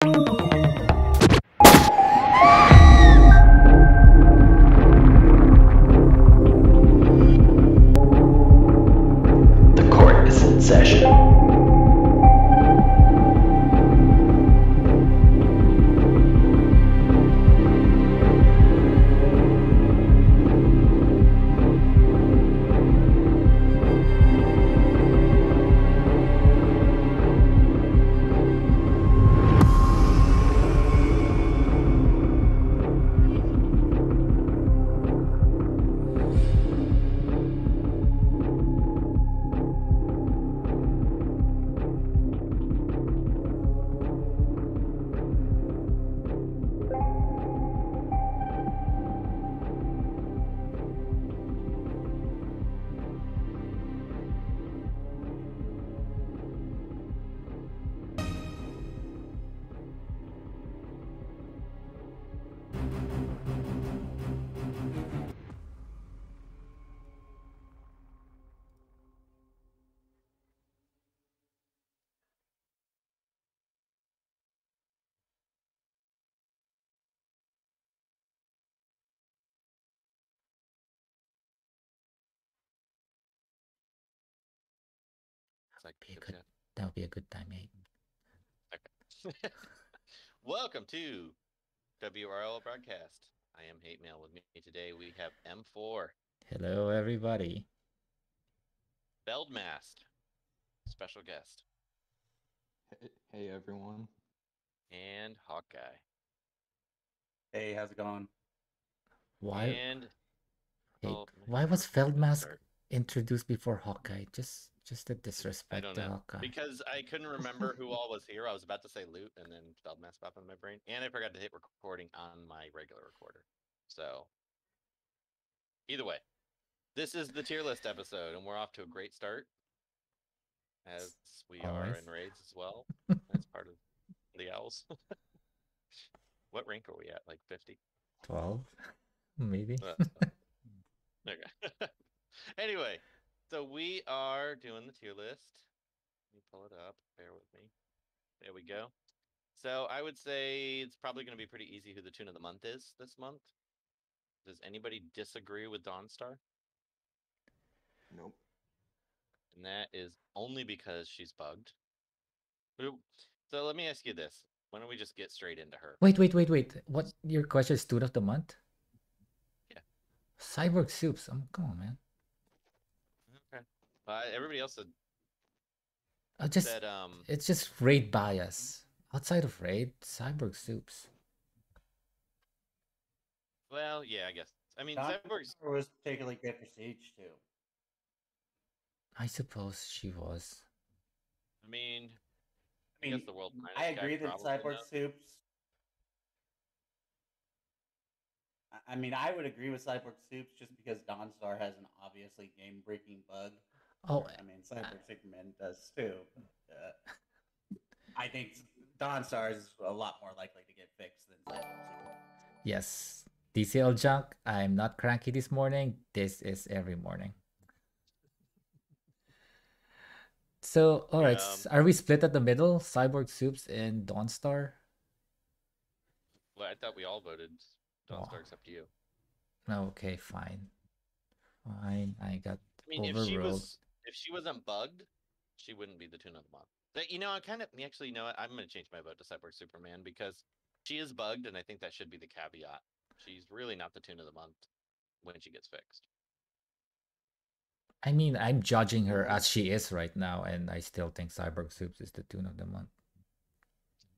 The court is in session. That would be a good time, mate. Okay. Welcome to WROL broadcast. I am Hate Mail. With me today we have M4. Hello, everybody. Feldmast, special guest. Hey everyone. And Hawkeye. Hey, how's it going? Why? And why was Feldmask introduced before Hawkeye? Just the disrespect I don't to know. Hawkeye. Because I couldn't remember who all was here. I was about to say Loot, and then Feldmast popped in my brain, and I forgot to hit recording on my regular recorder. So either way, this is the tier list episode, and we're off to a great start, as we are in raids as well. That's part of the owls. What rank are we at? Like 50? 12, maybe. Okay. Anyway, so we are doing the tier list. Let me pull it up. Bear with me. There we go. So I would say it's probably going to be pretty easy who the tune of the month is this month. Does anybody disagree with Dawnstar? Nope. And that is only because she's bugged. So let me ask you this. Why don't we just get straight into her? Wait. What, your question is tune of the month? Yeah. Cyborg Soups. Come on, man. Okay. Everybody else said it's just raid bias. Outside of raid, Cyborg Soups. Well, yeah, I guess. I mean, Cyborg was particularly good for Siege too. I suppose she was. I mean, I guess the world. I agree that Cyborg Soups. I mean, I would agree with Cyborg Soups just because Dawnstar has an obviously game-breaking bug. Oh, I mean, Cyborg Superman does too. I think Dawnstar is a lot more likely to get fixed than Cyborg Superman. Yes. DCL junk. I'm not cranky this morning. This is every morning. So, all right. Are we split at the middle? Cyborg Soups and Dawnstar? Well, I thought we all voted Dawnstar except you. Okay, fine. Fine. I got overruled. If she wasn't bugged, she wouldn't be the tune of the month. You know, actually, you know what? I'm going to change my vote to Cyborg Superman because she is bugged, and I think that should be the caveat. She's really not the tune of the month when she gets fixed. I mean, I'm judging her as she is right now, and I still think Cyborg Soups is the tune of the month.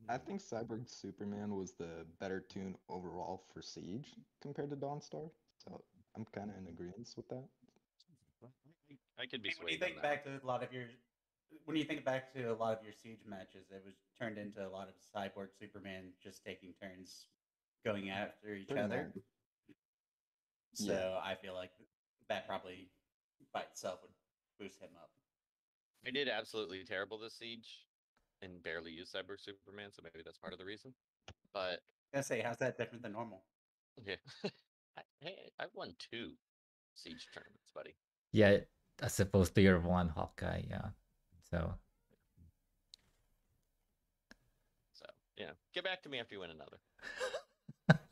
I think Cyborg Superman was the better tune overall for Siege compared to Dawnstar, so I'm kind of in agreement with that. I could be swayed. When you think back to a lot of your Siege matches, it was turned into a lot of Cyborg Superman just taking turns going after each other. So yeah. I feel like that probably by itself would boost him up. I did absolutely terrible this Siege and barely used Cyborg Superman, so maybe that's part of the reason. But I was gonna say, how's that different than normal? Yeah. I've won 2 Siege tournaments, buddy. Yeah, as opposed to your one Hawkeye, yeah. So get back to me after you win another.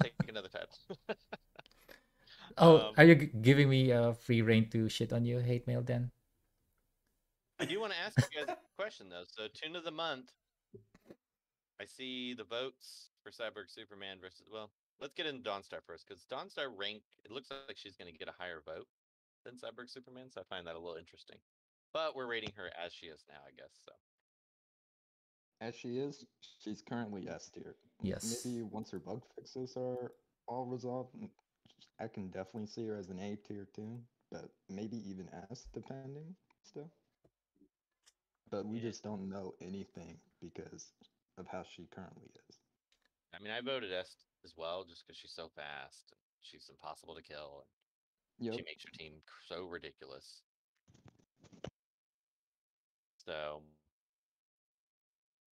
Take another title. Oh, are you giving me a free reign to shit on you, hate mail? Then I do want to ask you guys a question though. So tune of the month. I see the votes for Cyborg Superman versus. Well, let's get into Dawnstar first because Dawnstar rank. It looks like she's going to get a higher vote than Cyborg Superman, so I find that a little interesting. But we're rating her as she is now, I guess. So As she is, she's currently S tier. yes, Maybe once her bug fixes are all resolved, I can definitely see her as an A tier too, but maybe even S depending still. But we Yeah. just don't know anything because of how she currently is. I mean, I voted S as well, just because she's so fast. And she's impossible to kill, and Yep. she makes your team so ridiculous. So,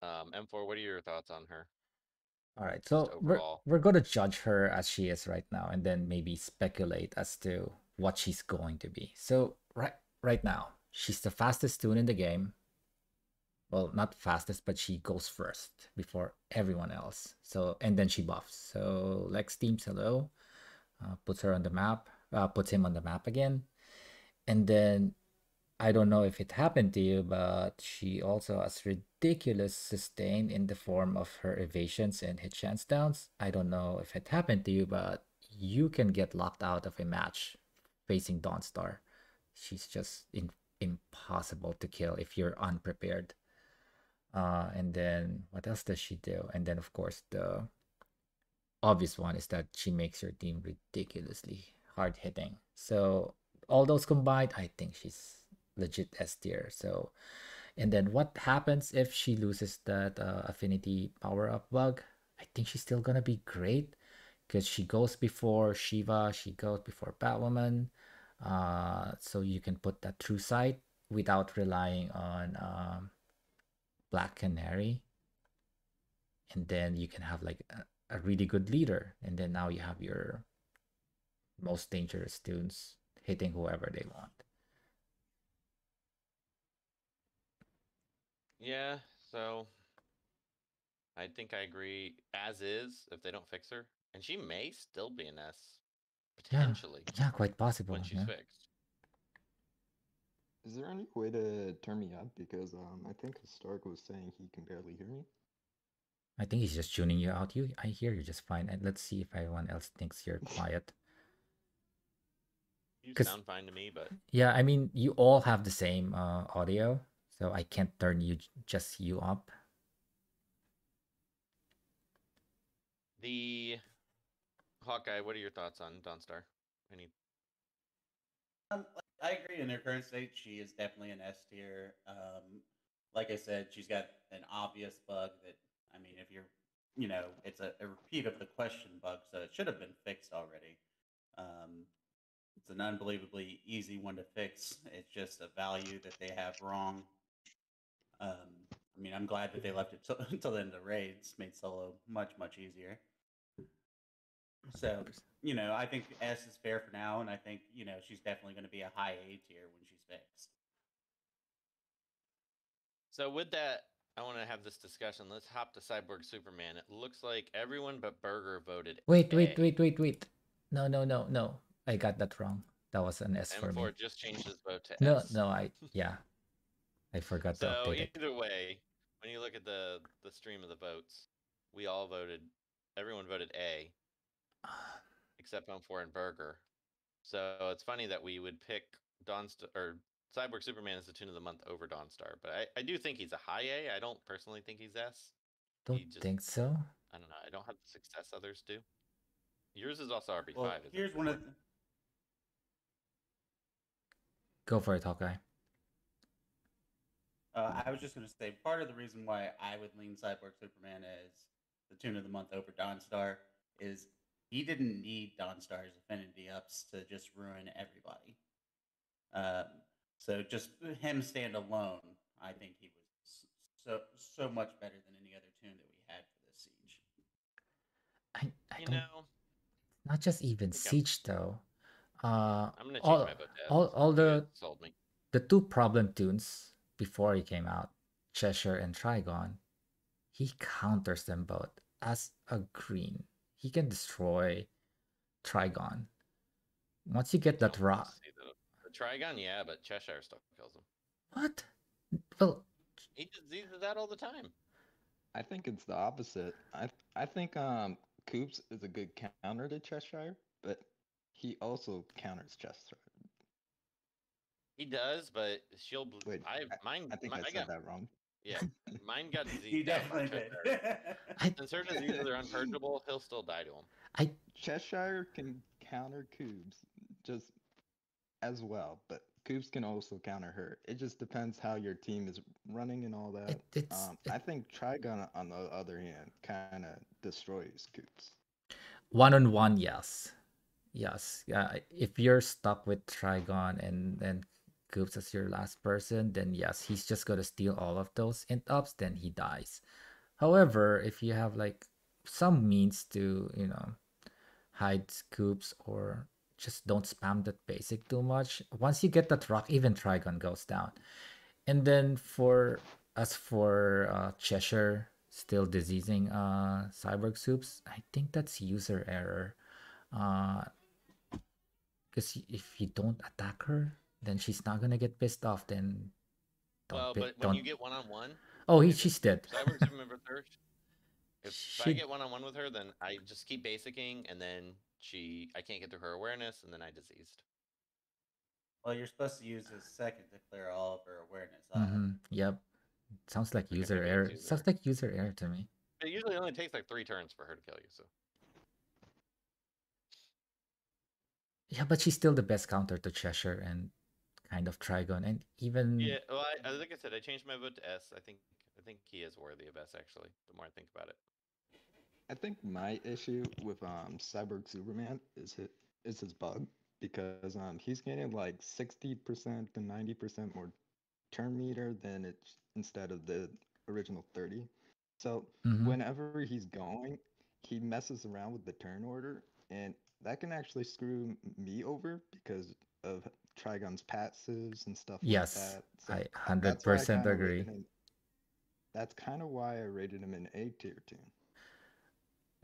M4, what are your thoughts on her? all right. Just So overall. we're gonna judge her as she is right now, and then maybe speculate as to what she's going to be. So right now, she's the fastest toon in the game. Well, not fastest, but she goes first before everyone else. So and then she buffs. So Lex teams hello, puts her on the map, puts him on the map again, and then I don't know if it happened to you, but she also has ridiculous sustain in the form of her evasions and hit chance downs. I don't know if it happened to you, but you can get locked out of a match facing Dawnstar. She's just impossible to kill if you're unprepared. And then what else does she do? And then of course the obvious one is that she makes your team ridiculously hard hitting. So all those combined, I think she's legit S tier. So, and then what happens if she loses that affinity power up bug? I think she's still gonna be great because she goes before Shiva, she goes before Batwoman. So you can put that true sight without relying on Black Canary, and then you can have like a really good leader, and then now you have your most dangerous tunes hitting whoever they want. Yeah, so I think I agree as is if they don't fix her. And she may still be an S, potentially, Yeah, quite possible. when she's Yeah. fixed. Is there any way to turn me up? Because I think Stark was saying he can barely hear me. I think he's just tuning you out. I hear you just fine. And let's see if everyone else thinks you're quiet. You 'Cause- sound fine to me, but Yeah, I mean, you all have the same audio, so I can't turn just you up. the Hawkeye, what are your thoughts on Dawnstar? Any I agree. In her current state, she is definitely an S tier. Like I said, she's got an obvious bug that, I mean, if you're, it's a repeat of the question bug, so it should have been fixed already. It's an unbelievably easy one to fix. It's just a value that they have wrong. I mean, I'm glad that they left it until the end of the raids. Made solo much easier. So, I think S is fair for now, and I think, she's definitely going to be a high A tier when she's fixed. So with that, I want to have this discussion. Let's hop to Cyborg Superman. It looks like everyone but Burger voted Wait. A. No. I got that wrong. That was an S for me. M4 just changed his vote to S. No, I forgot to So update it. either way, when you look at the stream of the votes, we all voted. Everyone voted A, except M4 and Burger. So it's funny that we would pick Dawnstar or Cyborg Superman as the tune of the month over Dawnstar, but I do think he's a high A. I don't personally think he's S. Don't think so. I don't know. I don't have the success others do. Yours is also RB5. Well, here's one of. Go for it, Hawkeye. I was just going to say part of the reason why I would lean Cyborg Superman as the tune of the month over Dawnstar is he didn't need Dawnstar's affinity ups to just ruin everybody. So just him stand alone, I think he was so much better than any other tune that we had for this siege. I You don't. know, Not just even siege though. I'm gonna change my vote to S. all You guys sold me. the two problem tunes before he came out, Cheshire and Trigon, he counters them both as a green. He can destroy Trigon. Once you get that Don't rock. see the Trigon, yeah, but Cheshire stuff kills him. What? Well, He diseases that all the time. I think it's the opposite. I think Coops is a good counter to Cheshire, but he also counters Cheshire. He does, but shield. Wait, Mine. I think I said that wrong. Yeah, mine got You diseased out by definitely did. Cheshire. Since her diseases are unpurgeable, he'll still die to him. Cheshire can counter Coops just as well, but Coops can also counter her. It just depends how your team is running and all that. I think Trigon, on the other hand, kind of destroys Coops. One-on-one, yes. Yes. If you're stuck with Trigon and Coops as your last person, then yes, he's just gonna steal all of those int ups, then he dies. However, if you have like some means to, hide Coops or just don't spam that basic too much, once you get that rock, even Trigon goes down. And then for Cheshire still diseasing Cyborg Soups, I think that's user error. Because if you don't attack her, then she's not gonna get pissed off. Then But when you get one-on-one, she's dead. Cyborg Superman first. If I She- get one-on-one with her, then I just keep basicing, and then I can't get through her awareness, and then I diseased. Well, you're supposed to use his second to clear all of her awareness. Yep. Sounds like Okay, user maybe error. it's user Sounds like user error to me. It usually only takes like 3 turns for her to kill you. So Yeah, but she's still the best counter to Cheshire and kind of Trigon, and even yeah, well, like I said, I changed my vote to S. I think he is worthy of S. Actually, the more I think about it. I think my issue with Cyborg Superman is his bug, because he's getting like 60% to 90% more turn meter than it's instead of the original 30. So whenever he's going, he messes around with the turn order, and that can actually screw me over because of Trigon's passives and stuff yes, like that. So I that's why I 100% kinda agree. rated him. That's kind of why I rated him an A tier team.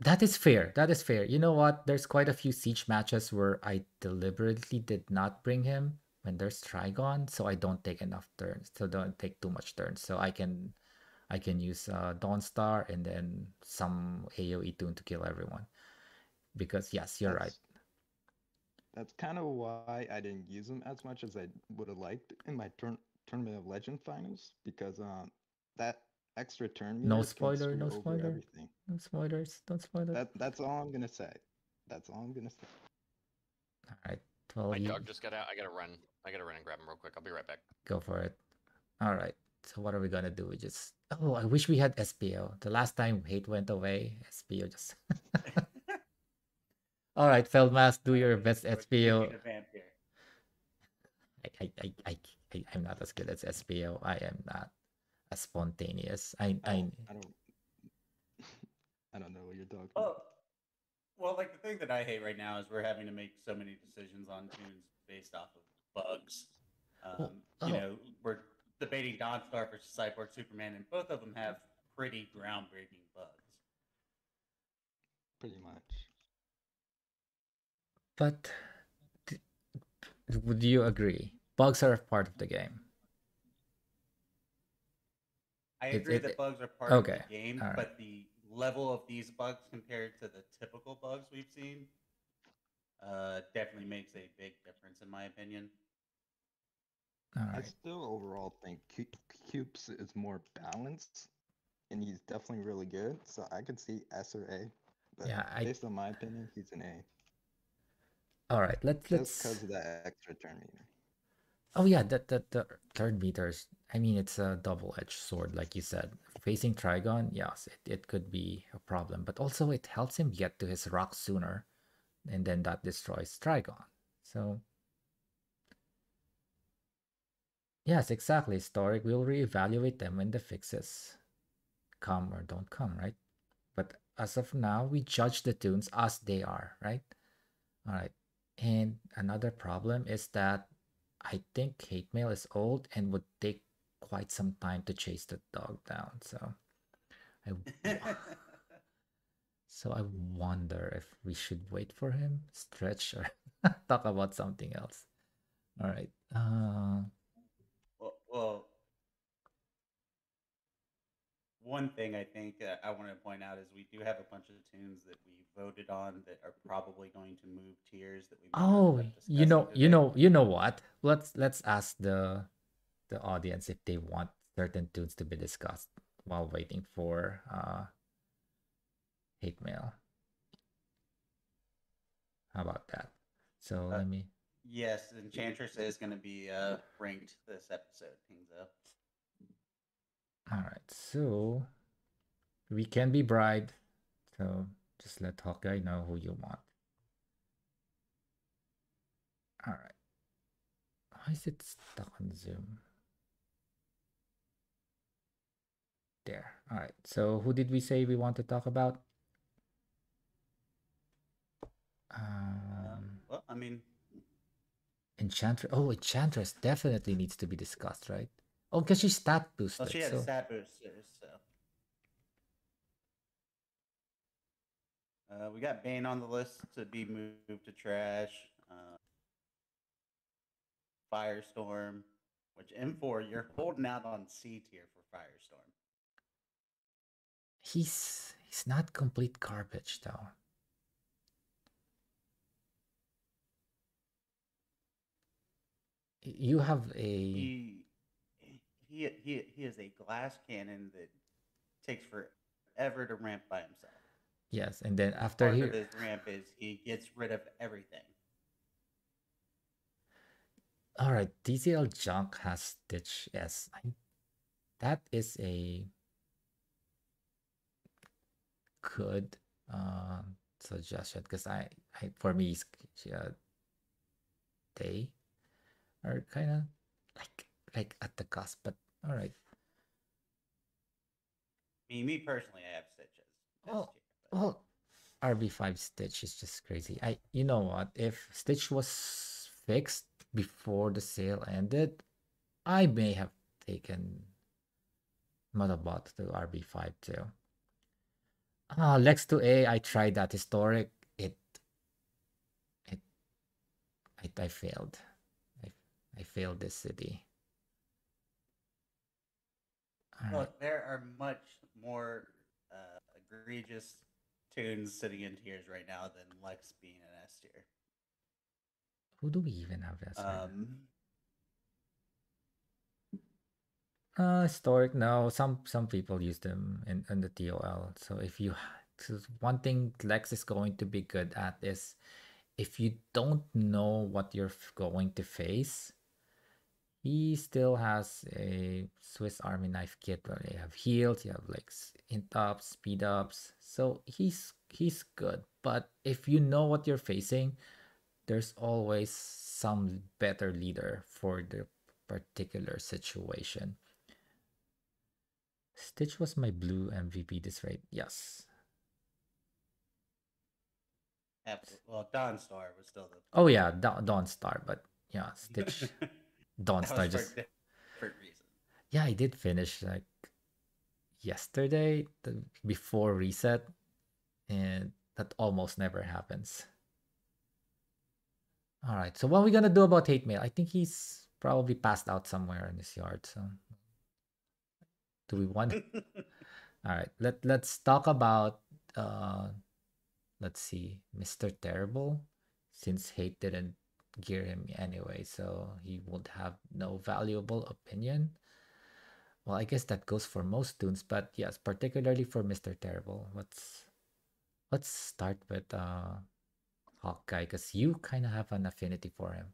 That is fair. That is fair. You know what? There's quite a few siege matches where I deliberately did not bring him when there's Trigon, so I don't take enough turns. So don't take too much turns. So I can use Dawnstar and then some AoE toon to kill everyone. Because yes, you're right. That's kind of why I didn't use him as much as I would have liked in my Tournament of Legend finals, because that extra turn meter No can spoiler, screw no over spoiler. everything. No spoilers. Don't spoil it. That's all I'm gonna say. That's all I'm gonna say. All right. Well, My dog just got out. I gotta run. And grab him real quick. I'll be right back. Go for it. All right. So what are we gonna do? We just I wish we had SPO. The last time hate went away, SPO just. All right, Feldmask, do your best SPO. I'm not as good as SPO. I am not as spontaneous. I don't know what you're talking about. Well, like the thing that I hate right now is we're having to make so many decisions on tunes based off of bugs. We're debating Dawnstar versus Cyborg Superman, and both of them have pretty groundbreaking bugs. Pretty much. But would you agree? Bugs are a part of the game. I agree that bugs are part of the game, but the level of these bugs compared to the typical bugs we've seen definitely makes a big difference, in my opinion. I still overall think Coops is more balanced, and he's definitely really good. So I could see S or A, but based on my opinion, he's an A. All right, let's just because of that extra turn meter. Oh yeah, the turn meters. I mean, it's a double-edged sword, like you said. Facing Trigon, yes, it could be a problem, but also it helps him get to his rock sooner, and then that destroys Trigon. So yes, exactly. Historic, we'll reevaluate them when the fixes come or don't come, right? But as of now, we judge the tunes as they are, right? All right. And another problem is that I think hate mail is old and would take quite some time to chase the dog down. So So I wonder if we should wait for him, stretch, or talk about something else. All right. Well, one thing I think I want to point out is we do have a bunch of tunes that we voted on that are probably going to move tiers that we may not Oh, end up discussing today. you know what? Let's ask the audience if they want certain tunes to be discussed while waiting for hate mail. How about that? So Uh, let me. Yes, Enchantress is going to be ranked this episode, Kingzo. All right. So we can be bribed. So just let Hawkeye know who you want. All right. Why is it stuck on Zoom? There. All right. So who did we say we want to talk about? Well, I mean, Enchantress. Oh, Enchantress definitely needs to be discussed, right? Oh, because she's stat boosted. well, she had so... stat boosters, so. We got Bane on the list to be moved to trash. Firestorm, which M4, you're holding out on C tier for Firestorm. He's not complete garbage though. You have a he is a glass cannon that takes forever to ramp by himself. Yes, and then after part he of his ramp is he gets rid of everything. all right, TCL Junk has Stitch S. That is a good suggestion because I for me they are kind of like at the cusp, but all right. Me personally, I have Stitches. Well, RB5 Stitch is just crazy. You know what? If Stitch was fixed before the sale ended, I may have taken Motobot to RB5 too. Lex 2A, I tried that historic. I failed. I failed this city. Look, there are much more egregious tunes sitting in tiers right now than Lex being an S tier. Who do we even have S? Historic. No, some people use them in the TOL. So if you, so one thing Lex is going to be good at is if you don't know what you're going to face, he still has a Swiss Army knife kit where you have heals, you have like int ups, speed ups. So he's good. But if you know what you're facing, there's always some better leader for the particular situation. Stitch was my blue MVP this rate. Yes. Well, Dawnstar was still the. Oh yeah, Dawnstar, but yeah, Stitch. Dawnstar just. Different reason. Yeah, I did finish like yesterday, before reset, and that almost never happens. All right, so what are we gonna do about hate mail? I think he's probably passed out somewhere in his yard. So, do we want? All right, let's talk about let's see, Mr. Terrible, since hate didn't gear him anyway, so he would have no valuable opinion. Well, I guess that goes for most tunes, but yes, particularly for Mr. Terrible. Let's start with Hawkeye, because you kind of have an affinity for him.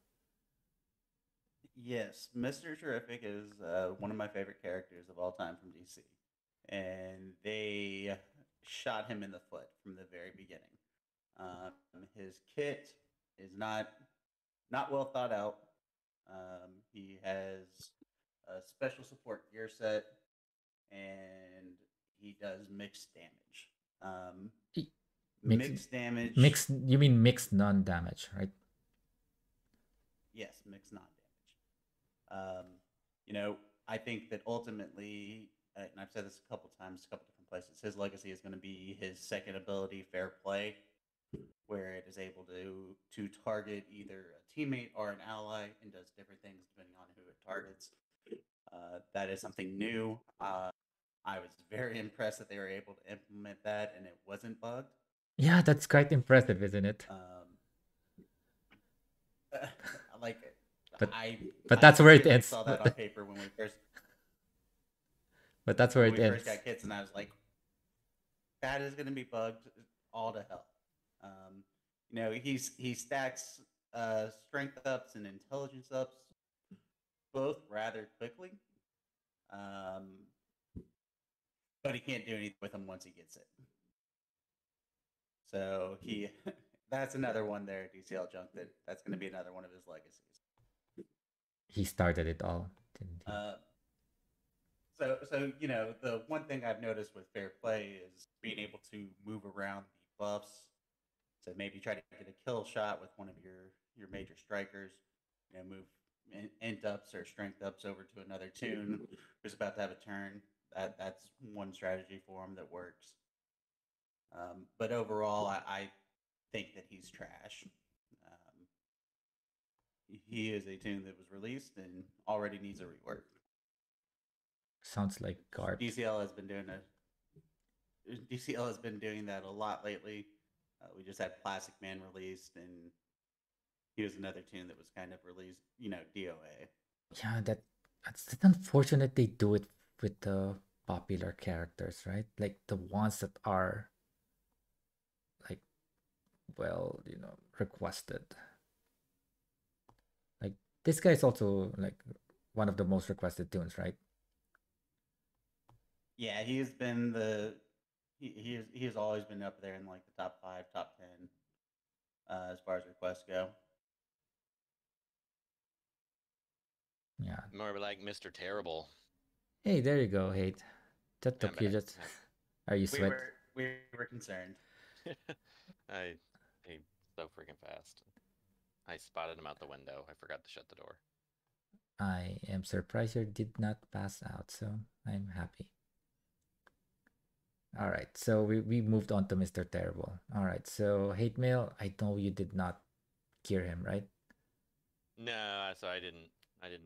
Yes, Mr. Terrific is one of my favorite characters of all time from DC. And they shot him in the foot from the very beginning. His kit is not well thought out. He has a special support gear set, and he does mixed damage. Mixed damage. Mixed. You mean mixed non-damage, right? Yes, mixed non-damage. You know, I think that ultimately, and I've said this a couple times, a couple different places. His legacy is going to be his second ability, Fair Play, where it is able to target either a teammate or an ally and does different things depending on who it targets. That is something new. I was very impressed that they were able to implement that and it wasn't bugged. Yeah, that's quite impressive, isn't it? Like, But that's where it I ends. saw that on paper when we first. But that's where when it we ends. first got kits, and I was like, that is going to be bugged all to hell. He stacks strength ups and intelligence ups both rather quickly, but he can't do anything with them once he gets it. So that's another one there, DCL Junk. That's going to be another one of his legacies. He started it all, didn't he? So the one thing I've noticed with Fair Play is being able to move around the buffs to maybe try to get a kill shot with one of your major strikers. Move int ups or strength ups over to another toon who's about to have a turn. That's one strategy for him that works. But overall, I think that he's trash. He is a toon that was released and already needs a rework. Sounds like Garp. DCL has been doing that a lot lately. We just had Plastic Man released, and he was another toon that was kind of released, DOA. Yeah, that's unfortunate they do it with the popular characters, right? Like the ones that are like, well, requested. Like this guy is also like one of the most requested toons, right? Yeah, he has been he has always been up there in like the top 5, top 10 as far as requests go. Yeah. More like Mr. Terrible. Hey, there you go, Hate. That I'm took you back. just. Are you sweat? We were concerned. He's so freaking fast. I spotted him out the window. I forgot to shut the door. I am surprised you did not pass out, so I'm happy. All right, so we moved on to Mr. Terrible. All right, so Hate Mail, I know you did not gear him, right? No, so I didn't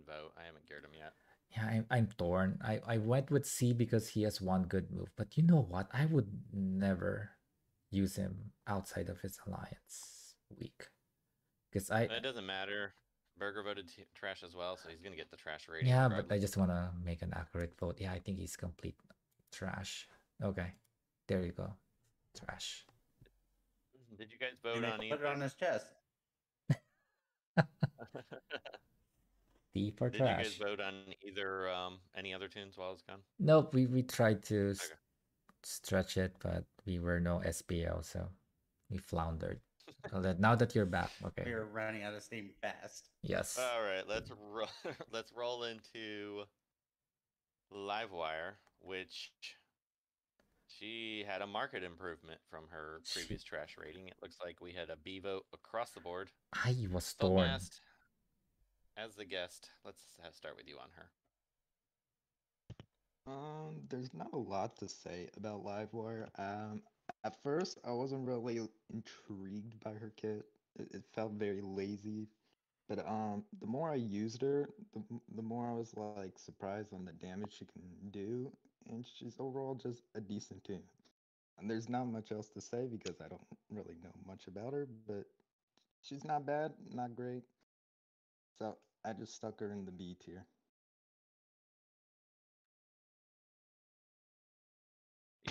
vote. I haven't geared him yet. Yeah, I'm torn. I went with C because he has one good move, but you know what? I would never use him outside of his alliance week. Because It doesn't matter. Burger voted trash as well, so he's gonna get the trash rating. Yeah, but I just want to make an accurate vote. Yeah, I think he's complete trash. Okay, there you go, trash. Did you guys vote on put it on his chest? D for Did trash. you guys vote on either any other tunes while it's gone? Nope, we tried to stretch it, but we were no SPL, so we floundered. So now that you're back, okay. We were running out of steam fast. Yes. All right, let's roll into Livewire, which she had a market improvement from her previous trash rating. It looks like we had a B vote across the board. I was torn. As the guest, let's start with you on her. There's not a lot to say about Livewire. At first, I wasn't really intrigued by her kit. It felt very lazy. But the more I used her, the more I was like surprised on the damage she can do, and she's overall just a decent toon. And there's not much else to say because I don't really know much about her, but she's not bad, not great. So I just stuck her in the B tier.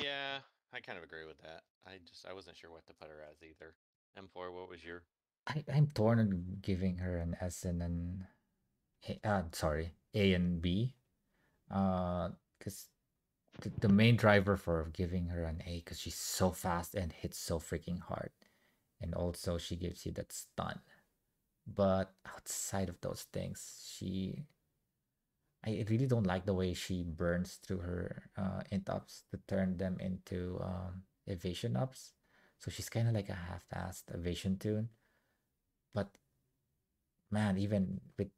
Yeah, I kind of agree with that. I wasn't sure what to put her as either. M4, what was your? I'm torn on giving her an S and an A and B. Because the main driver for giving her an A, because she's so fast and hits so freaking hard, and also she gives you that stun. But outside of those things, I really don't like the way she burns through her int ups to turn them into evasion ups. So she's kind of like a half-assed evasion toon. But man, even with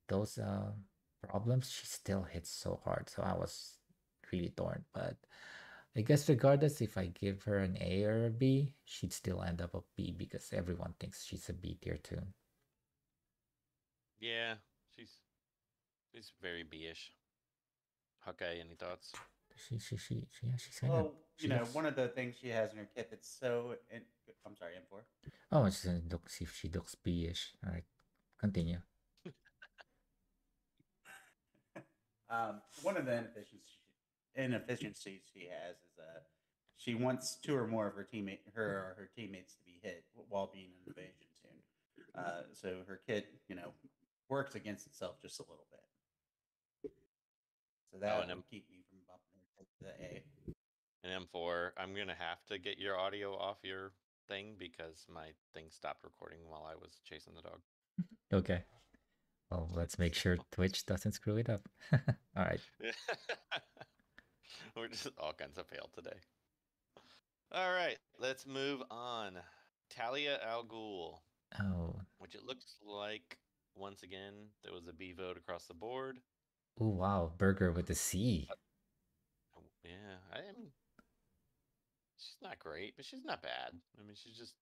those problems, she still hits so hard. So I was really torn. But I guess regardless if I give her an A or a B, she'd still end up a B because everyone thinks she's a B tier toon. Yeah, she's very B-ish. Okay, any thoughts? Yeah, she's kind of. Well, She looks. one of the things she has in her kit that's so. I'm sorry, M4. Oh, it's look. See if she looks B-ish. All right, continue. One of the inefficiencies she has is she wants two or more of her teammates to be hit while being an evasion tune. So her kit, works against itself just a little bit. So that and would keep me from bumping her to the A. And M4, I'm gonna have to get your audio off your thing because my thing stopped recording while I was chasing the dog. Okay. Well, let's make sure Twitch doesn't screw it up. All right. We're just all kinds of failed today. All right, let's move on. Talia Al Ghul, Oh. which it looks like once again there was a B vote across the board. Oh wow, burger with a C. Yeah, I am. She's not great, but she's not bad. I mean, she's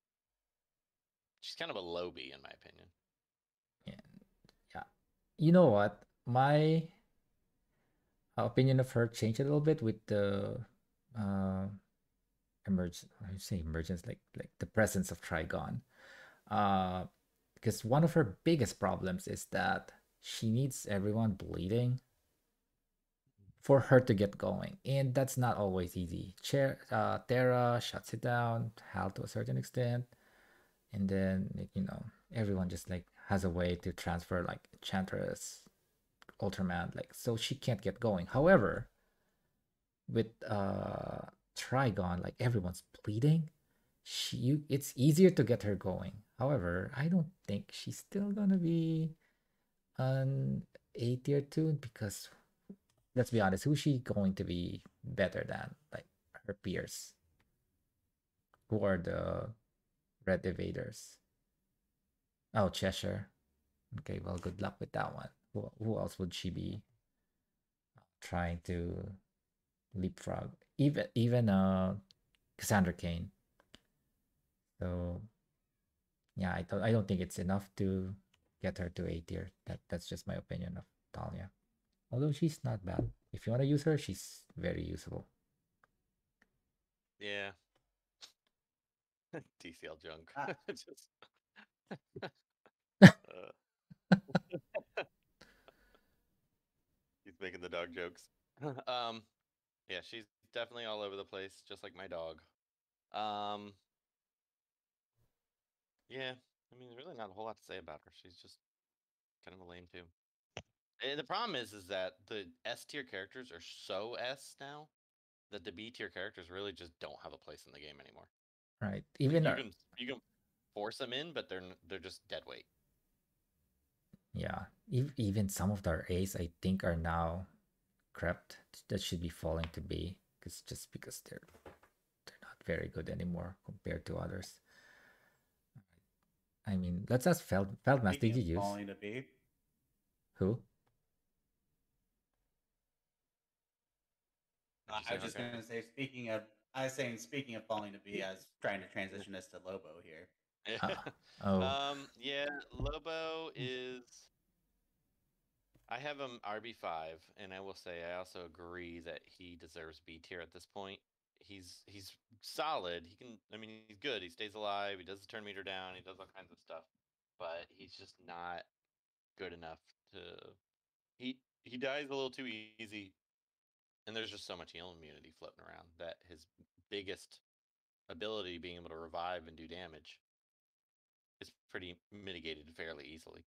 kind of a low B in my opinion. Yeah. You know what? My opinion of her changed a little bit with the emergence. I say emergence, like the presence of Trigon. Because one of her biggest problems is that she needs everyone bleeding for her to get going, and that's not always easy. Terra shuts it down, Hal to a certain extent, and then everyone just like has a way to transfer like Enchantress, Ultraman, like so she can't get going. However, with Trigon, like everyone's bleeding, it's easier to get her going. However, I don't think she's still gonna be an A tier toon because let's be honest, who's she going to be better than like her peers? Who are the red evaders? Oh, Cheshire. Okay, well, good luck with that one. Who else would she be trying to leapfrog? Even Cassandra Kane. So yeah, I don't think it's enough to get her to A tier. That's just my opinion of Talia. Although she's not bad. If you want to use her, she's very usable. Yeah. TCL junk. Just, he's making the dog jokes. Yeah, she's definitely all over the place, just like my dog. Yeah, I mean, there's really not a whole lot to say about her. She's just kind of a lame too. And the problem is that the S tier characters are so S now that the B tier characters really just don't have a place in the game anymore. Right. Like Even you can force them in, but they're just dead weight. yeah, even some of their A's I think are now crept that should be falling to B because they're not very good anymore compared to others. I mean, let's ask Feldmas. Did you use Falling to B? who? I was just gonna say, speaking of falling to B, I was trying to transition us to Lobo here. Oh, Yeah, Lobo is. I have him RB5, and I will say I also agree that he deserves B tier at this point. He's solid. He can. I mean, he's good. He stays alive. He does the turn meter down. He does all kinds of stuff, but he's just not good enough to. He dies a little too easy, and there's just so much healing immunity floating around that his biggest ability, being able to revive and do damage, is pretty mitigated fairly easily.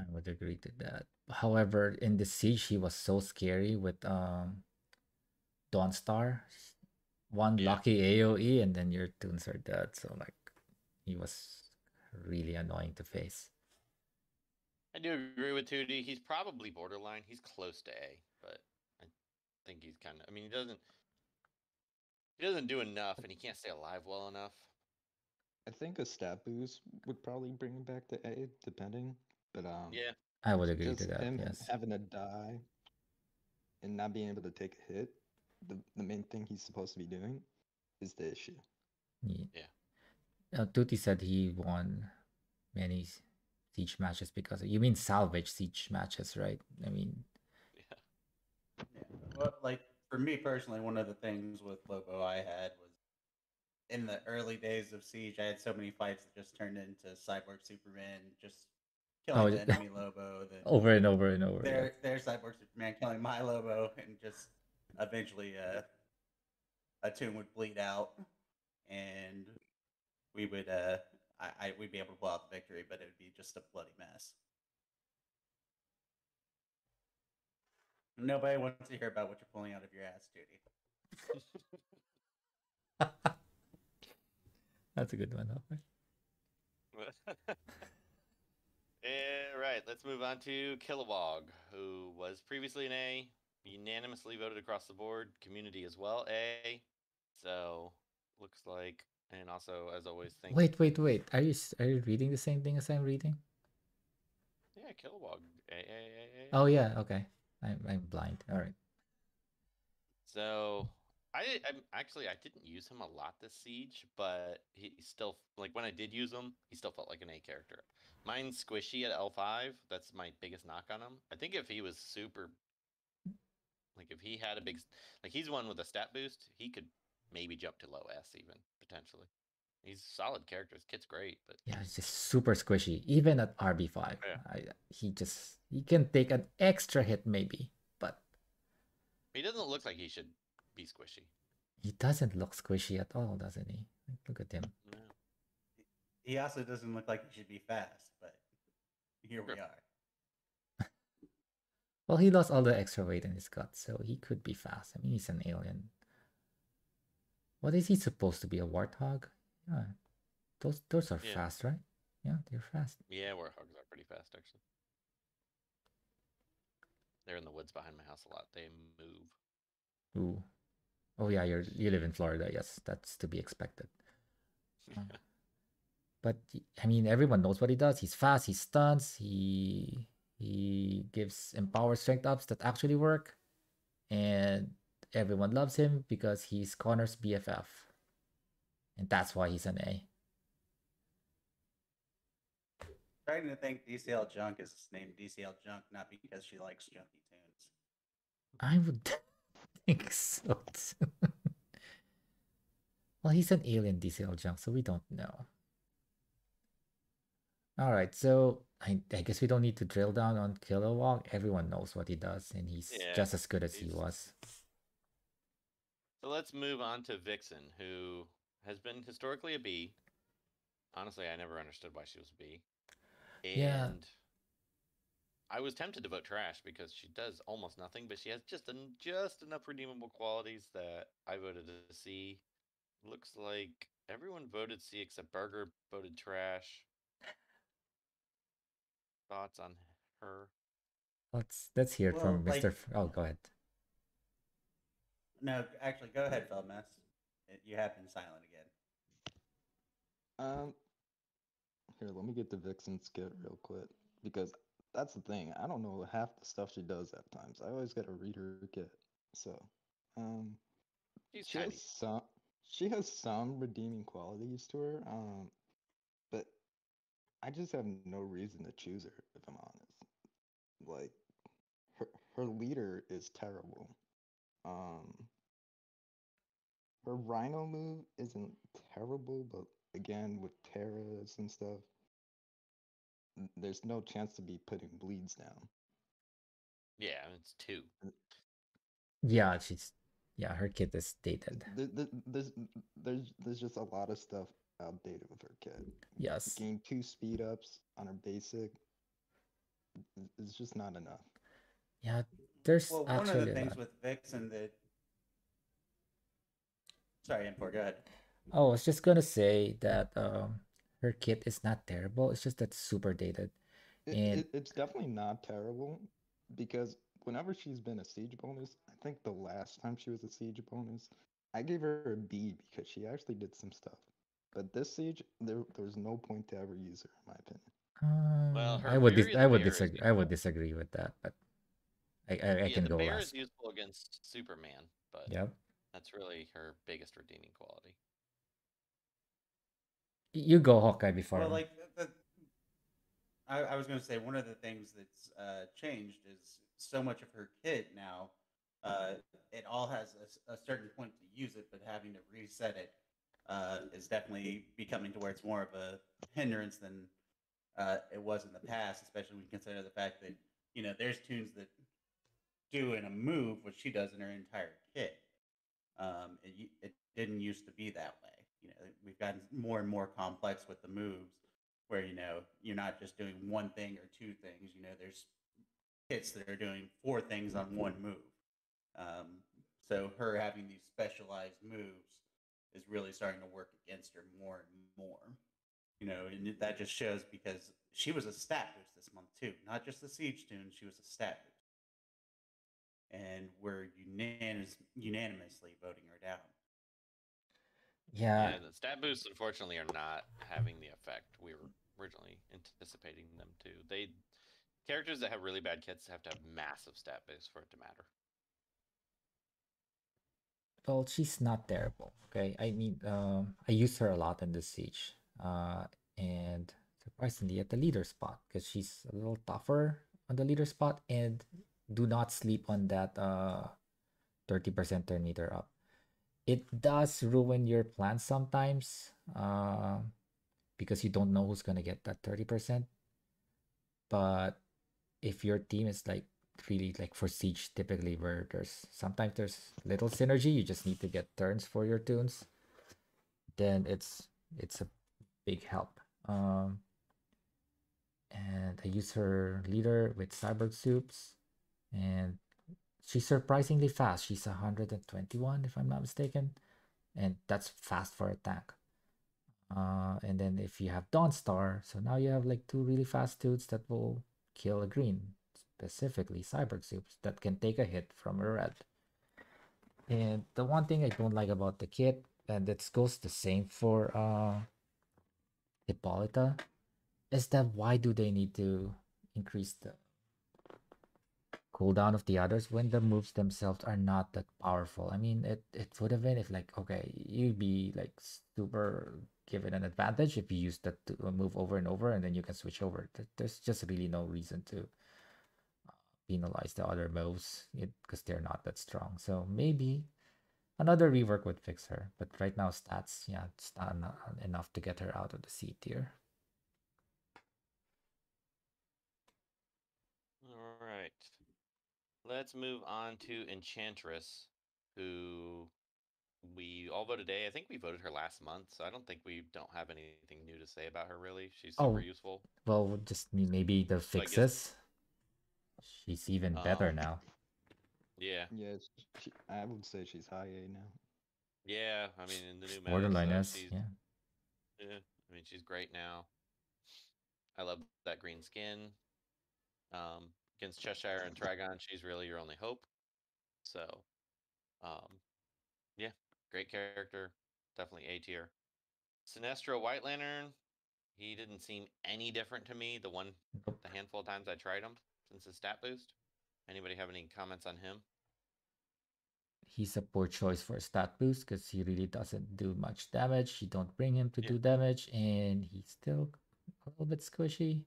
I would agree to that. However, in the siege, he was so scary with Dawnstar. One Yeah. lucky AOE, and then your tunes are dead. So like, he was really annoying to face. I do agree with 2D. He's probably borderline. He's close to A, but I think he's kind of. I mean, he doesn't do enough, and he can't stay alive well enough. I think a stat boost would probably bring him back to A, depending. But Yeah, I would agree to just that. him Yes. having to die and not being able to take a hit the main thing he's supposed to be doing is the issue. Yeah. Tutti said he won many siege matches because you mean salvage siege matches, right? I mean, Yeah. Yeah. Well, like for me personally, one of the things with Lobo I had was in the early days of Siege, I had so many fights that just turned into Cyborg Superman just killing Oh, the enemy Lobo, then over and over and over. Yeah. their Cyborg Superman killing my Lobo, and just eventually a toon would bleed out, and we would we'd be able to pull out the victory, but it would be just a bloody mess. Nobody wants to hear about what you're pulling out of your ass, Judy. That's a good one. Okay. Right, let's move on to Kilowog, who was previously an A, unanimously voted across the board, community as well, A. So, looks like, and also, as always, thank Wait. Are you reading the same thing as I'm reading? Yeah, Kilowog, A. Oh yeah. Okay. I'm blind. All right. So, I'm actually, I didn't use him a lot this siege, but he still, like, when I did use him, he still felt like an A character. Mine's squishy at L5. That's my biggest knock on him. I think if he was super, like, if he had a big, like, he's one with a stat boost, he could maybe jump to low S even, potentially. He's a solid character. His kit's great, but Yeah, it's just super squishy. Even at RB5, Yeah. he can take an extra hit maybe, but he doesn't look like he should be squishy. he doesn't look squishy at all, doesn't he? Like, look at him. No. He also doesn't look like he should be fast, but here we are. Well, he lost all the extra weight in his gut, so he could be fast. I mean, he's an alien. What is he supposed to be? A warthog? Yeah, those are Yeah. fast, right? Yeah, they're fast. Yeah, warthogs are pretty fast, actually. They're in the woods behind my house a lot. They move. Ooh. Oh yeah, you live in Florida. Yes, that's to be expected. But I mean, everyone knows what he does. He's fast. He stuns. He gives empowered strength ups that actually work, and everyone loves him because he's Connor's BFF, and that's why he's an A. Trying to think DCL Junk is named DCL Junk, not because she likes junky tunes. I would think so too. Well, he's an alien DCL junk, so we don't know. All right, so I guess we don't need to drill down on Kilowog. Everyone knows what he does, and he's just as good as he was. So let's move on to Vixen, who has been historically a B. Honestly, I never understood why she was a B. And Yeah. I was tempted to vote trash because she does almost nothing, but she has just enough redeemable qualities that I voted a C. Looks like everyone voted C except Burger voted trash. Thoughts on her? Let's hear it from Well, Mr. Oh, go ahead. No, actually, go ahead, Feldmess. You have been silent again. Here, let me get the Vixen skit real quick because that's the thing. I don't know half the stuff she does at times. I always gotta read her kit. So, She's she tiny. has some redeeming qualities to her. But I just have no reason to choose her if I'm honest. Like, her leader is terrible. Her Rhino move isn't terrible, but again with Terras and stuff, there's no chance to be putting bleeds down. Yeah, it's 2. Yeah, her kit is dated. There's just a lot of stuff outdated with her kit. Yes. Gain 2 speed ups on her basic. It's just not enough. Yeah, there's Well, actually one of the things with Vixen that. Sorry, Import, go ahead. Oh, I was just gonna say that her kit is not terrible. It's just that super dated. It's definitely not terrible because whenever she's been a siege bonus, I think the last time she was a siege bonus, I gave her a B because she actually did some stuff. But this siege, there was no point to ever use her, in my opinion. Well, I would disagree with that, but I can the go bear last. is useful against Superman, but Yep. that's really her biggest redeeming quality. You go Hawkeye before. Well, like I was going to say one of the things that's changed is so much of her kit now. It all has a certain point to use it, but having to reset it is definitely becoming to where it's more of a hindrance than it was in the past. Especially when you consider the fact that there's tunes that do in a move what she does in her entire kit. It didn't used to be that way. We've gotten more and more complex with the moves, where you're not just doing one thing or two things. There's kits that are doing four things on one move. So her having these specialized moves is really starting to work against her more and more. And that just shows because she was a stat boost this month too, not just the siege tune. She was a stat boost, and we're unanimously voting her down. Yeah. Yeah, the stat boosts unfortunately are not having the effect we were originally anticipating them to. Characters that have really bad kits have to have massive stat boosts for it to matter. Well, she's not terrible. Okay, I mean, I used her a lot in the siege, and surprisingly at the leader spot because she's a little tougher on the leader spot. And do not sleep on that 30% turn meter up. It does ruin your plans sometimes, because you don't know who's gonna get that 30%. But if your team is like really like for siege, typically where sometimes there's little synergy, you just need to get turns for your tunes, then it's a big help. And I use her leader with cyborg soups, and she's surprisingly fast. She's 121 if I'm not mistaken, and that's fast for a tank. And then if you have Dawnstar, so now you have like two really fast dudes that will kill a green, specifically cyborg soups that can take a hit from a red. And the one thing I don't like about the kit, and that goes the same for Hippolyta, is that why do they need to increase the cooldown of the others when the moves themselves are not that powerful? I mean, it would have been if like, okay, you'd be like super given an advantage if you use that to move over and over, and then you can switch over. There's just really no reason to penalize the other moves because they're not that strong. So maybe another rework would fix her. But right now, stats, yeah, it's not enough to get her out of the C tier. All right. Let's move on to Enchantress, who we all voted today. I think we voted her last month, so I don't think we don't have anything new to say about her really. She's super useful. Well, just maybe the fixes. She's even better now. Yeah. Yeah, I would say she's high A now. Yeah, I mean in the new meta, Borderline so yeah. Yeah, I mean she's great now. I love that green skin. Against Cheshire and Trigon, she's really your only hope. So, yeah, great character. Definitely A tier. Sinestro White Lantern, he didn't seem any different to me the handful of times I tried him since his stat boost. Anybody have any comments on him? He's a poor choice for a stat boost because he really doesn't do much damage. You don't bring him to do damage, and he's still a little bit squishy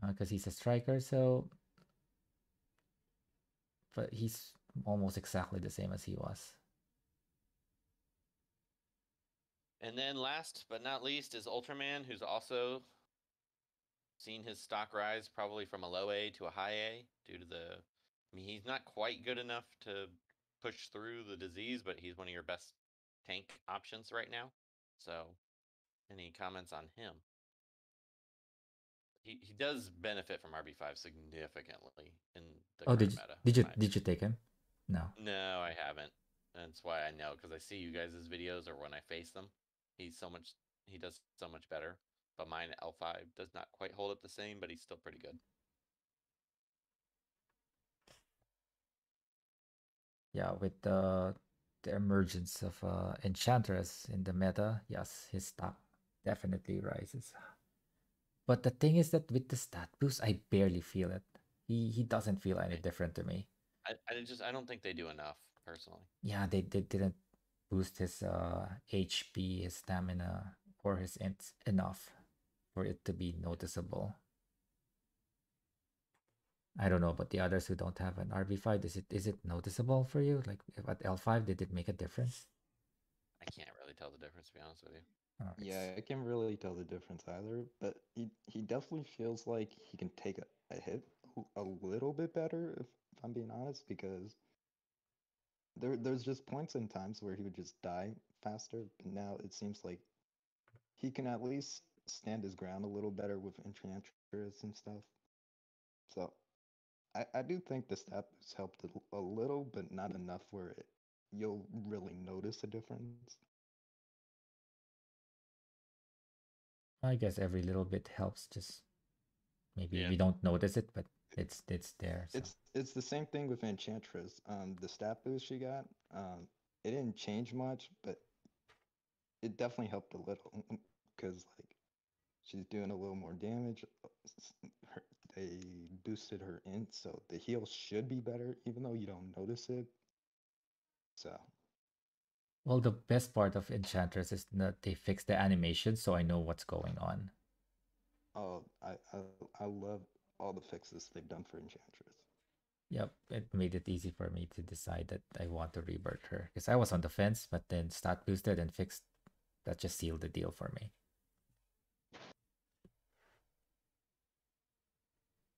because he's a striker. So, but he's almost exactly the same as he was. And then last but not least is Ultraman, who's also seen his stock rise probably from a low A to a high A due to I mean, he's not quite good enough to push through the disease, but he's one of your best tank options right now. So, any comments on him? He does benefit from RB5 significantly in the current meta. Did you take him? No. No, I haven't. That's why I know, because I see you guys' videos or when I face them. He does so much better. But mine L5 does not quite hold up the same, but he's still pretty good. Yeah, with the emergence of Enchantress in the meta, yes, his stock definitely rises. But the thing is that with the stat boost, I barely feel it. He doesn't feel any different to me. I don't think they do enough personally. Yeah, they didn't boost his HP, his stamina, or his ints enough for it to be noticeable. I don't know about the others who don't have an RB5. Is it noticeable for you? Like if at L5, did it make a difference? I can't really tell the difference, to be honest with you. Oh, Yeah, I can't really tell the difference either, but he definitely feels like he can take a hit a little bit better, if I'm being honest, because there's just points in times where he would just die faster, but now it seems like he can at least stand his ground a little better with Enchantress and stuff. So I do think the stat boost helped a little, but not enough where you'll really notice a difference. I guess every little bit helps. Just maybe Yeah. we don't notice it, but it's there. So. It's the same thing with Enchantress. The stat boost she got, it didn't change much, but it definitely helped a little because like she's doing a little more damage. Her, they boosted her int, so the heal should be better, even though you don't notice it. So Well, the best part of Enchantress is that they fix the animation, so I know what's going on. oh, I love all the fixes they've done for Enchantress. Yep, it made it easy for me to decide that I want to rebirth her. Because I was on the fence, but then stat boosted and fixed. That just sealed the deal for me.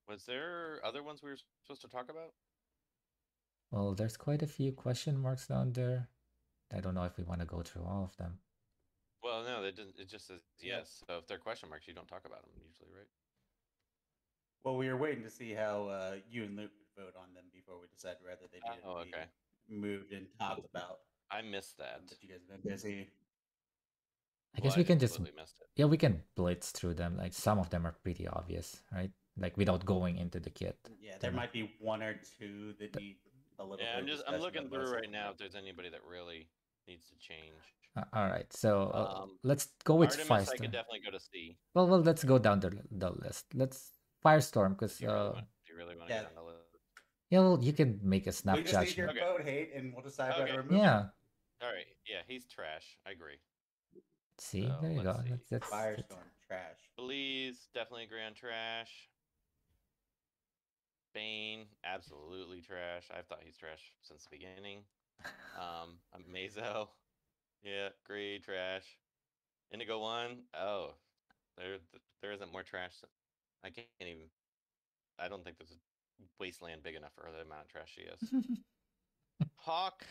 Was there other ones we were supposed to talk about? Well, there's quite a few question marks down there. I don't know if we want to go through all of them. Well, no, it doesn't. It just says Yeah. yes. So if they're question marks, you don't talk about them usually, right? Well, we were waiting to see how you and Luke would vote on them before we decided whether they needed Oh, to be okay. moved and talked about. I missed that. But you guys have been busy. I Well, guess we can just completely missed it. yeah, we can blitz through them. Like some of them are pretty obvious, right? Like without going into the kit. Yeah, there Then- might be one or two that need a little Yeah, bit of I'm discussion, looking but most through of right them now are- if there's anybody that really needs to change. All right, so Um, let's go with Artemis, I could Firestorm. definitely go to C. Well, let's go down the list. Let's Firestorm because Do you really want to Yeah. get on the list? yeah, well, you can make a snap we just need your judgment. Okay. vote, hate, and we'll decide Okay. whether to remove him. Yeah. All right. Yeah, he's trash. I agree. See, So, there you go. let's see. That's Firestorm, trash. Belize, definitely agree on trash. Bane, absolutely trash. I've thought he's trash since the beginning. Mazo, yeah, agree, trash. Indigo 1, oh, there isn't more trash. I can't even. I don't think there's a wasteland big enough for the amount of trash she is. Hawk,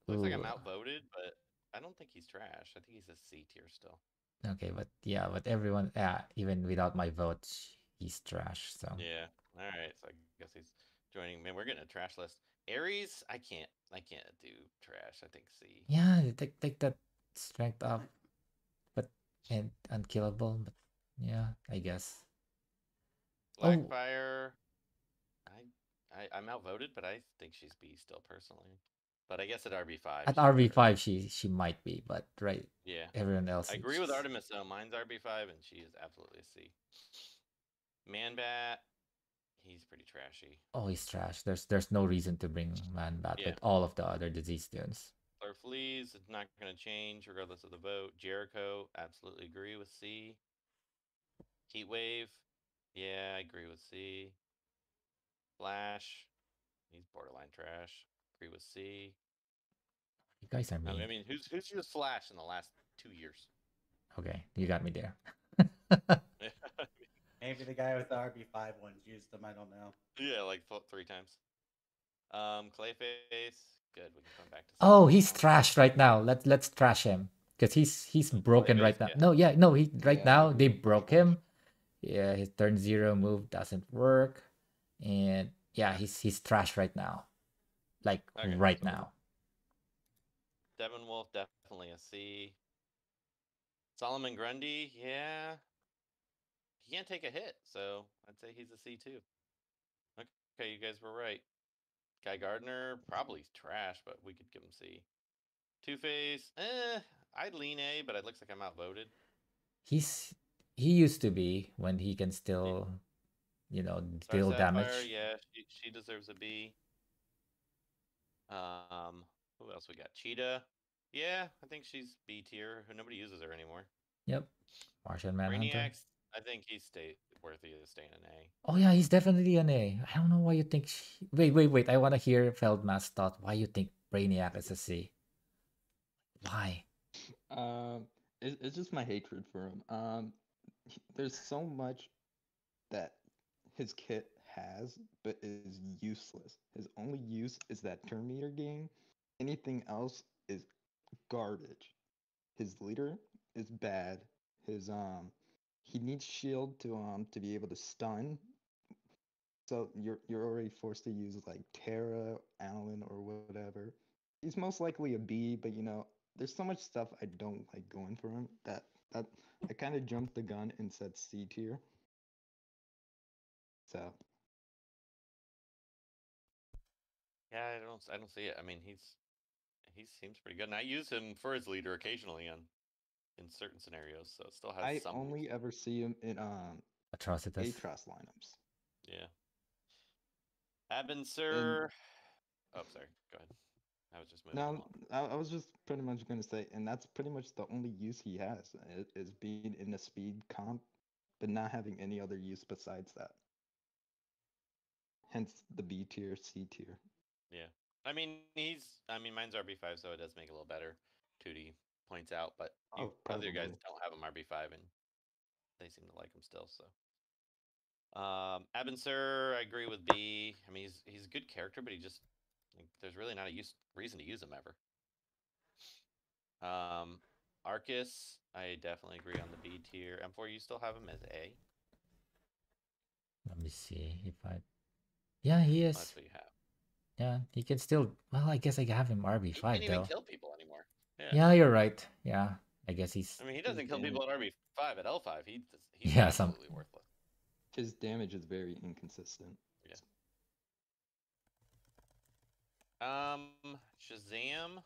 looks like I'm Ooh. outvoted, but I don't think he's trash. I think he's a C tier still. Okay, but yeah, but everyone, yeah, even without my vote, he's trash. So Yeah. All right. So I guess he's joining. Man, we're getting a trash list. Aries, I can't do trash. I think C. yeah, take that strength up, but and unkillable. But yeah, I guess. Blackfire, I'm outvoted, but I think she's B still personally. But I guess at RB5. At she's better. RB5, she might be, but right, Yeah. everyone else. I agree with Artemis though. Mine's RB5 and she is absolutely a C. Manbat, he's pretty trashy. Oh, he's trash. There's no reason to bring Manbat Yeah. with all of the other disease tunes. Fleur Fleas, it's not going to change regardless of the vote. Jericho, absolutely agree with C. Heatwave, yeah, I agree with C. Flash, he's borderline trash. Agree with C. You guys are mean. I mean, who's used Flash in the last 2 years? Okay, you got me there. Maybe the guy with the RB5 ones used them. I don't know. Yeah, like 3 times. Clayface, good. We can come back to. Oh, C. he's trash right now. Let's trash him because he's broken Clayface, right now. yeah. No, yeah, no, he right Yeah, now I they agree. broke him. Yeah, his turn 0 move doesn't work, and yeah, he's trash right now, like Okay, right so- now. Devin Wolf, definitely a C. Solomon Grundy, yeah. He can't take a hit, so I'd say he's a C too. Okay, you guys were right. Guy Gardner, probably trash, but we could give him C. Two-Face, I'd lean A, but it looks like I'm outvoted. He used to be when he can still you know, Star deal Sapphire, damage. yeah, she deserves a B. Who else we got? Cheetah. Yeah, I think she's B tier. Nobody uses her anymore. Yep. Martian Manhunter. Brainiacs, I think he's worthy of staying an A. Oh yeah, he's definitely an A. I don't know why you think. Wait. I want to hear Feldma's thought. Why you think Brainiac is a C? Why? It's just my hatred for him. There's so much that his kit has, but is useless. His only use is that turn meter game. Anything else is garbage. His leader is bad. His he needs shield to be able to stun. So you're already forced to use like Terra, Allen, or whatever. He's most likely a B, but you know, there's so much stuff I don't like going for him that I kind of jumped the gun and said C tier. So Yeah, I don't see it. I mean, he seems pretty good, and I use him for his leader occasionally in certain scenarios, so it still has I some only use. ever see him in Atrocitus. Atros lineups. Yeah. And Abensur. Oh, sorry. Go ahead. I was just moving no, along. I was just pretty much gonna say, and that's pretty much the only use he has is being in a speed comp, but not having any other use besides that. Hence the B tier, C tier. Yeah. I mean, mine's RB5, so it does make it a little better. 2D points out, but Oh, other guys probably. don't have him RB5, and they seem to like him still. So, Abensur, I agree with B. I mean, he's a good character, but there's really not a reason to use him ever. Arcus, I definitely agree on the B tier. M4, you still have him as A. Let me see if I. Yeah, he Well, is. that's what you have. Yeah, he can still. Well, I guess I have him He RB5 can't even though. kill people anymore. Yeah. Yeah, you're right. Yeah, I guess he's. I mean, he His doesn't kill people at RB5. At L5, he's Yeah, some. absolutely worthless. His damage is very inconsistent. Yeah. Shazam.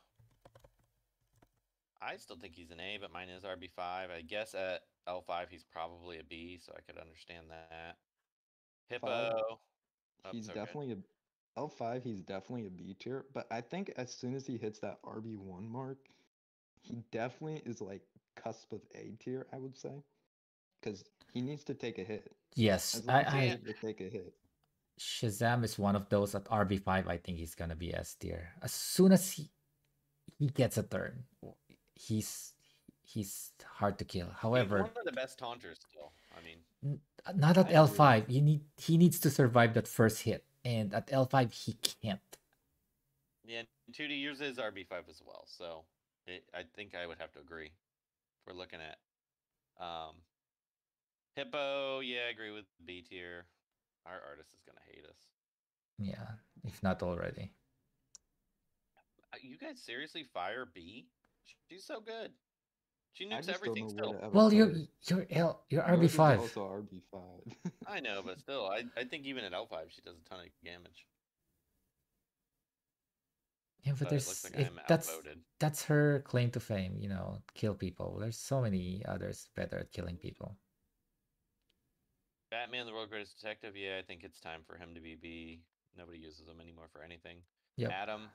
I still think he's an A, but mine is RB5. I guess at L5 he's probably a B, so I could understand that. Hippo. Five, Oh, he's okay. definitely a L5. He's definitely a B tier, but I think as soon as he hits that RB1 mark, he definitely is like cusp of A tier. I would say, because he needs to take a hit. Yes, As long as I he's able to take a hit. Shazam is one of those at RB5. I think he's gonna be S tier as soon as he gets a turn. He's hard to kill. He's However, one of the best taunters still. I mean, not at I agree. L5. He needs to survive that first hit, and at L5 he can't. yeah, 2D uses RB5 as well, so I think I would have to agree. If we're looking at Hippo, yeah, I agree with B tier. Our artist is gonna hate us. Yeah, if not already. You guys seriously fire B? She's so good. She I nukes just don't everything know where still. to ever Well, put you're her. you're Yours is RB5. also RB5. I know, but still, I think even at L5 she does a ton of damage. Yeah, but But it looks like I'm that's outvoted. that's her claim to fame. You know, kill people. There's so many others better at killing people. Batman, the world's greatest detective. Yeah, I think it's time for him to be B. Nobody uses him anymore for anything. Yep. Adam.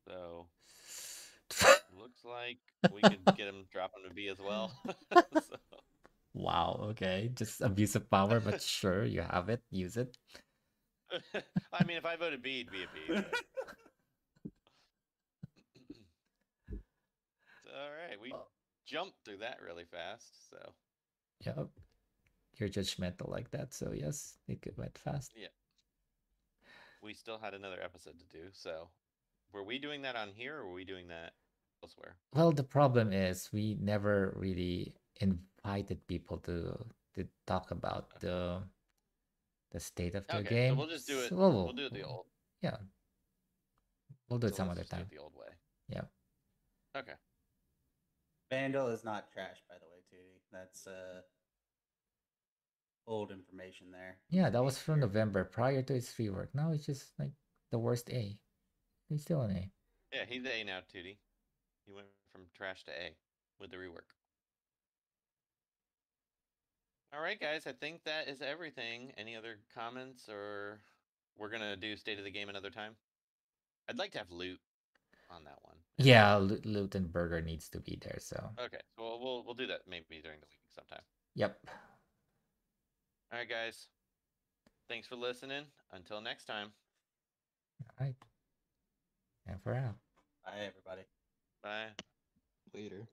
So looks like we could get him drop him to B as well. So. Wow. Okay, just abuse of power, but sure, you have it. Use it. I mean, if I voted B, it'd be a B. So. All right, we jumped through that really fast. So. Yep. You're judgmental like that, so yes, it went fast. Yeah. We still had another episode to do, so were we doing that on here or were we doing that elsewhere? Well, the problem is we never really invited people to talk about the state of the game. So we'll just do it. So we'll do it the old. Yeah. We'll do it So some let's other just do time. it the old way. Yeah. Okay. Vandal is not trash, by the way, Tootie. That's old information there. Yeah, He's that a was B from tier. November prior to his free work. Now it's just like the worst A. He's still an A. Yeah, he's A now, Tootie. He went from trash to A with the rework. All right, guys. I think that is everything. Any other comments, or we're gonna do state of the game another time? I'd like to have loot on that one. Yeah, Luton Burger needs to be there. So. Okay. So we'll do that maybe during the week sometime. Yep. All right, guys. Thanks for listening. Until next time. All right. And for now. Bye, everybody. Bye. Later.